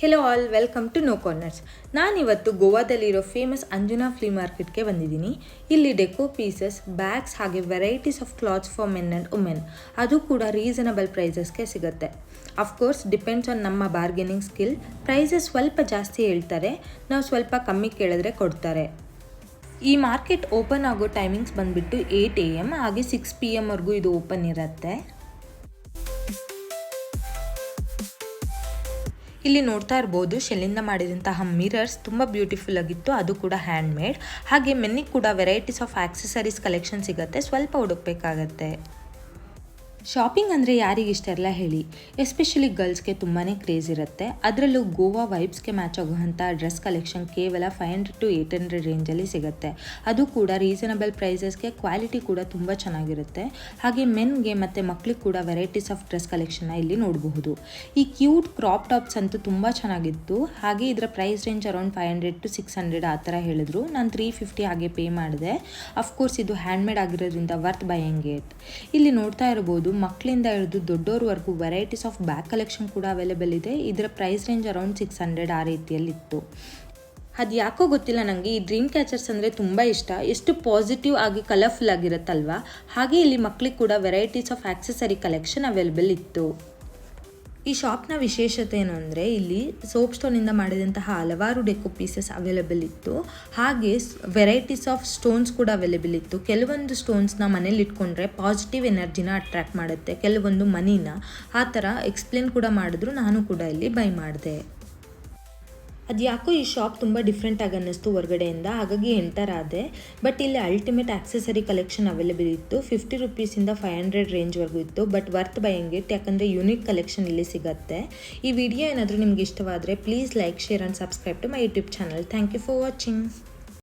Hello all, welcome to no corners. ನಾನಿವತ್ತು ಗೋವಾದಲ್ಲಿರೋ famous Anjuna flea ಮಾರ್ಕೆಟ್ಗೆ ಬಂದಿದ್ದೀನಿ. ಇಲ್ಲಿ ಡೆಕೋ ಪೀಸಸ್, ಬ್ಯಾಗ್ಸ್ ಹಾಗೆ varieties of clothes for men and women, ಅದು ಕೂಡ ರೀಸನಬಲ್ ಪ್ರೈಸಸ್ಗೆ ಸಿಗುತ್ತೆ. ಅಫ್ಕೋರ್ಸ್ ಡಿಪೆಂಡ್ಸ್ ಆನ್ ನಮ್ಮ ಬಾರ್ಗೇನಿಂಗ್ ಸ್ಕಿಲ್. ಪ್ರೈಸಸ್ ಸ್ವಲ್ಪ ಜಾಸ್ತಿ ಹೇಳ್ತಾರೆ, ನಾವು ಸ್ವಲ್ಪ ಕಮ್ಮಿ ಕೇಳಿದ್ರೆ ಕೊಡ್ತಾರೆ. ಈ ಮಾರ್ಕೆಟ್ ಓಪನ್ ಆಗೋ ಟೈಮಿಂಗ್ಸ್ ಬಂದುಬಿಟ್ಟು 8 AM ಹಾಗೆ 6 PM ಇದು ಓಪನ್ ಇರುತ್ತೆ. ಇಲ್ಲಿ ನೋಡ್ತಾ ಇರ್ಬೋದು, ಶೆಲ್ಲಿಂದ ಮಾಡಿದಂತಹ ಮಿರರ್ಸ್ ತುಂಬ ಬ್ಯೂಟಿಫುಲ್ ಆಗಿತ್ತು, ಅದು ಕೂಡ ಹ್ಯಾಂಡ್ ಮೇಡ್. ಹಾಗೆ ಮೆನ್ನಿಗೆ ಕೂಡ ವೆರೈಟೀಸ್ ಆಫ್ ಆಕ್ಸೆಸರೀಸ್ ಕಲೆಕ್ಷನ್ ಸಿಗುತ್ತೆ, ಸ್ವಲ್ಪ ಹುಡುಕ್ಬೇಕಾಗತ್ತೆ. ಶಾಪಿಂಗ್ ಅಂದರೆ ಯಾರಿಗಿಷ್ಟ ಇರಲ್ಲ ಹೇಳಿ, ಎಸ್ಪೆಷಲಿ ಗರ್ಲ್ಸ್ಗೆ ತುಂಬಾ ಕ್ರೇಜ್ ಇರುತ್ತೆ. ಅದರಲ್ಲೂ ಗೋವಾ ವೈಬ್ಸ್ಗೆ ಮ್ಯಾಚ್ ಆಗುವಂಥ ಡ್ರೆಸ್ ಕಲೆಕ್ಷನ್ ಕೇವಲ 500 to 800 ರೇಂಜಲ್ಲಿ ಸಿಗುತ್ತೆ. ಅದು ಕೂಡ ರೀಸನಬಲ್ ಪ್ರೈಸಸ್ಗೆ, ಕ್ವಾಲಿಟಿ ಕೂಡ ತುಂಬ ಚೆನ್ನಾಗಿರುತ್ತೆ. ಹಾಗೆ ಮೆನ್ಗೆ ಮತ್ತು ಮಕ್ಕಳಿಗೆ ಕೂಡ ವೆರೈಟೀಸ್ ಆಫ್ ಡ್ರೆಸ್ ಕಲೆಕ್ಷನ್ನ ಇಲ್ಲಿ ನೋಡಬಹುದು. ಈ ಕ್ಯೂಟ್ ಕ್ರಾಪ್ ಟಾಪ್ಸ್ ಅಂತೂ ತುಂಬ ಚೆನ್ನಾಗಿತ್ತು. ಹಾಗೆ ಇದರ ಪ್ರೈಸ್ ರೇಂಜ್ ಅರೌಂಡ್ 500 to 600 ಆ ಥರ ಹೇಳಿದ್ರು. ನಾನು 350 ಹಾಗೆ ಪೇ ಮಾಡಿದೆ. ಅಫ್ಕೋರ್ಸ್ ಇದು ಹ್ಯಾಂಡ್ ಮೇಡ್ ಆಗಿರೋದ್ರಿಂದ ವರ್ತ್ ಬೈಯಿಂಗ್ ಇಟ್. ಇಲ್ಲಿ ನೋಡ್ತಾ ಇರ್ಬೋದು, ಮಕ್ಕಳಿಂದ ಹಿಡಿದು ದೊಡ್ಡೋರ್ವರೆಗೂ ವೆರೈಟೀಸ್ ಆಫ್ ಬ್ಯಾಗ್ ಕಲೆಕ್ಷನ್ ಕೂಡ ಅವೈಲೇಬಲ್ ಇದೆ. ಇದರ ಪ್ರೈಸ್ ರೇಂಜ್ ಅರೌಂಡ್ 600 ಆ ರೀತಿಯಲ್ಲಿತ್ತು. ಅದು ಯಾಕೋ ಗೊತ್ತಿಲ್ಲ, ನನಗೆ ಈ ಡ್ರೀಮ್ ಕ್ಯಾಚರ್ಸ್ ಅಂದರೆ ತುಂಬ ಇಷ್ಟ. ಎಷ್ಟು ಪಾಸಿಟಿವ್ ಆಗಿ ಕಲರ್ಫುಲ್ ಆಗಿರುತ್ತಲ್ವ. ಹಾಗೆ ಇಲ್ಲಿ ಮಕ್ಕಳಿಗೆ ಕೂಡ varieties of accessory collection available ಇತ್ತು. ಈ ಶಾಪ್ನ ವಿಶೇಷತೆ ಏನು ಅಂದರೆ, ಇಲ್ಲಿ ಸೋಪ್ ಸ್ಟೋನಿಂದ ಮಾಡಿದಂತಹ ಹಲವಾರು ಡೆಕೋ ಪೀಸಸ್ ಅವೈಲೇಬಲ್ ಇತ್ತು. ಹಾಗೆ ವೆರೈಟೀಸ್ ಆಫ್ ಸ್ಟೋನ್ಸ್ ಕೂಡ ಅವೈಲೇಬಲ್ ಇತ್ತು. ಕೆಲವೊಂದು ಸ್ಟೋನ್ಸ್ನ ಮನೇಲಿ ಇಟ್ಕೊಂಡ್ರೆ ಪಾಸಿಟಿವ್ ಎನರ್ಜಿನ ಅಟ್ರ್ಯಾಕ್ಟ್ ಮಾಡುತ್ತೆ, ಕೆಲವೊಂದು ಮನಿನ. ಆ ಥರ ಎಕ್ಸ್ಪ್ಲೇನ್ ಕೂಡ ಮಾಡಿದ್ರು, ನಾನು ಕೂಡ ಇಲ್ಲಿ ಬೈ ಮಾಡಿದೆ. ಅದು ಯಾಕೋ ಈ ಶಾಪ್ ತುಂಬ ಡಿಫ್ರೆಂಟಾಗಿ ಅನ್ನಿಸ್ತು ಹೊರಗಡೆಯಿಂದ, ಹಾಗಾಗಿ ಎಂಟರ್ ಆದೆ. ಬಟ್ ಇಲ್ಲಿ ಅಲ್ಟಿಮೇಟ್ ಆಕ್ಸೆಸರಿ ಕಲೆಕ್ಷನ್ ಅವೈಲೇಬಲ್ ಇತ್ತು. 50 ರೂಪೀಸಿಂದ 500 ರೇಂಜ್ವರೆಗೂ ಇತ್ತು. ಬಟ್ ವರ್ತ್ ಬೈಯಿಂಗ್ ಇಟ್, ಯಾಕಂದರೆ ಯೂನಿಕ್ ಕಲೆಕ್ಷನ್ ಇಲ್ಲಿ ಸಿಗುತ್ತೆ. ಈ ವಿಡಿಯೋ ಏನಾದರೂ ನಿಮ್ಗೆ ಇಷ್ಟವಾದರೆ please like, share and subscribe to my YouTube channel. Thank you for watching.